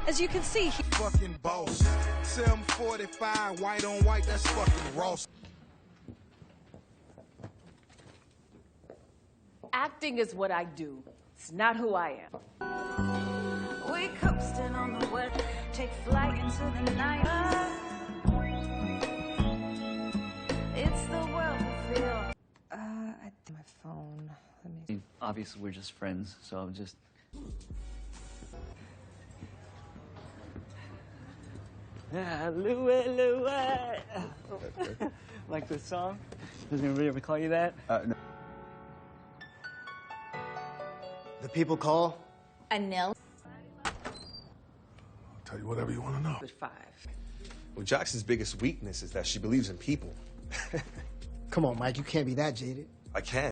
As you can see, fucking boss. 745, white on white, that's fucking Ross. Acting is what I do. It's not who I am. We coasting on the west, take flight into the night. It's the world we feel. I think my phone. Let me. Obviously, we're just friends, so I'm just. Louie. Like this song? Does anybody ever call you that? No. The people call? A nil. I'll tell you whatever you want to know. With 5. Well, Jackson's biggest weakness is that she believes in people. Come on, Mike, you can't be that jaded. I can.